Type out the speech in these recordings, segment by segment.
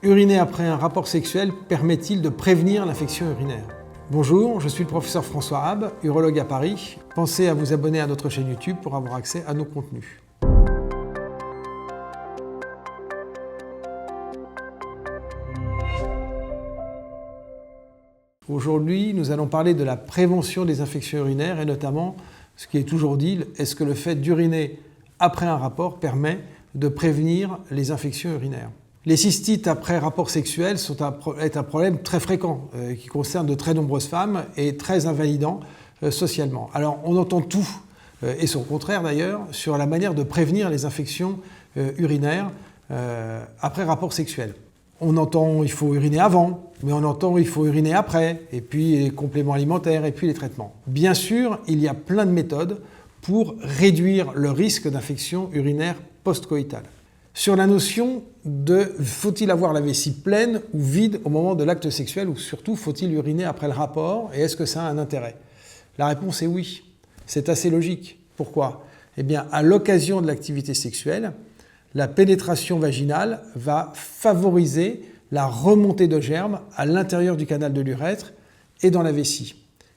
Uriner après un rapport sexuel permet-il de prévenir l'infection urinaire? Bonjour, je suis le professeur François Habb, urologue à Paris. Pensez à vous abonner à notre chaîne YouTube pour avoir accès à nos contenus. Aujourd'hui, nous allons parler de la prévention des infections urinaires et notamment, ce qui est toujours dit, est-ce que le fait d'uriner après un rapport permet de prévenir les infections urinaires? Les cystites après rapport sexuel est un problème très fréquent qui concerne de très nombreuses femmes et très invalidant socialement. Alors on entend tout, et son contraire d'ailleurs, sur la manière de prévenir les infections urinaires après rapport sexuel. On entend il faut uriner avant, mais on entend il faut uriner après, et puis les compléments alimentaires, et puis les traitements. Bien sûr, il y a plein de méthodes pour réduire le risque d'infection urinaire post-coïtale. Sur la notion de faut-il avoir la vessie pleine ou vide au moment de l'acte sexuel, ou surtout faut-il uriner après le rapport, et est-ce que ça a un intérêt? La réponse est oui. C'est assez logique. Pourquoi? Eh bien, à l'occasion de l'activité sexuelle, la pénétration vaginale va favoriser la remontée de germes à l'intérieur du canal de l'urètre et dans la vessie.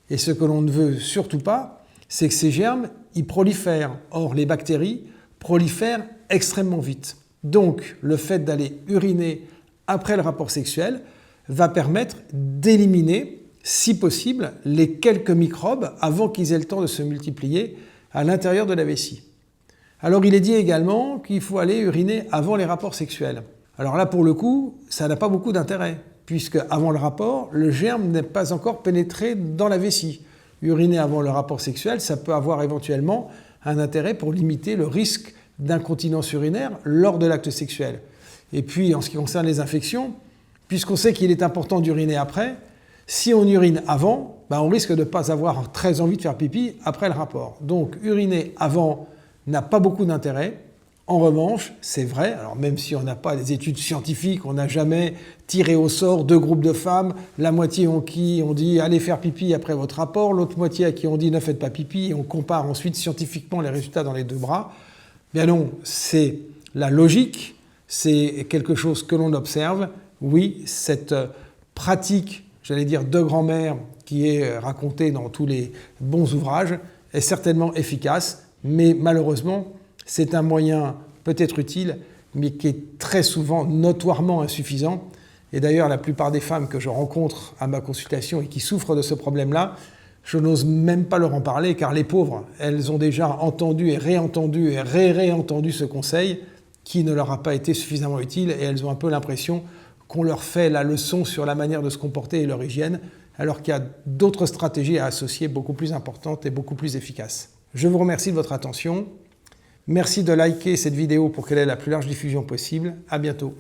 Et ce que l'on ne veut surtout pas, c'est que ces germes y prolifèrent. Or, les bactéries prolifèrent extrêmement vite. Donc, le fait d'aller uriner après le rapport sexuel va permettre d'éliminer, si possible, les quelques microbes avant qu'ils aient le temps de se multiplier à l'intérieur de la vessie. Alors, il est dit également qu'il faut aller uriner avant les rapports sexuels. Alors là, pour le coup, ça n'a pas beaucoup d'intérêt, puisque avant le rapport, le germe n'est pas encore pénétré dans la vessie. Uriner avant le rapport sexuel, ça peut avoir éventuellement un intérêt pour limiter le risque d'incontinence urinaire lors de l'acte sexuel. Et puis, en ce qui concerne les infections, puisqu'on sait qu'il est important d'uriner après, si on urine avant, on risque de ne pas avoir très envie de faire pipi après le rapport. Donc, uriner avant n'a pas beaucoup d'intérêt. En revanche, c'est vrai, alors même si on n'a pas des études scientifiques, on n'a jamais tiré au sort deux groupes de femmes, la moitié à qui on dit allez faire pipi après votre rapport, l'autre moitié à qui on dit ne faites pas pipi, et on compare ensuite scientifiquement les résultats dans les deux bras. Bien non, c'est la logique, c'est quelque chose que l'on observe. Oui, cette pratique, j'allais dire de grand-mère, qui est racontée dans tous les bons ouvrages, est certainement efficace, mais malheureusement, c'est un moyen peut-être utile, mais qui est très souvent notoirement insuffisant. Et d'ailleurs, la plupart des femmes que je rencontre à ma consultation et qui souffrent de ce problème-là, je n'ose même pas leur en parler, car les pauvres, elles ont déjà entendu et réentendu et réentendu ce conseil qui ne leur a pas été suffisamment utile, et elles ont un peu l'impression qu'on leur fait la leçon sur la manière de se comporter et leur hygiène, alors qu'il y a d'autres stratégies à associer beaucoup plus importantes et beaucoup plus efficaces. Je vous remercie de votre attention. Merci de liker cette vidéo pour qu'elle ait la plus large diffusion possible. À bientôt.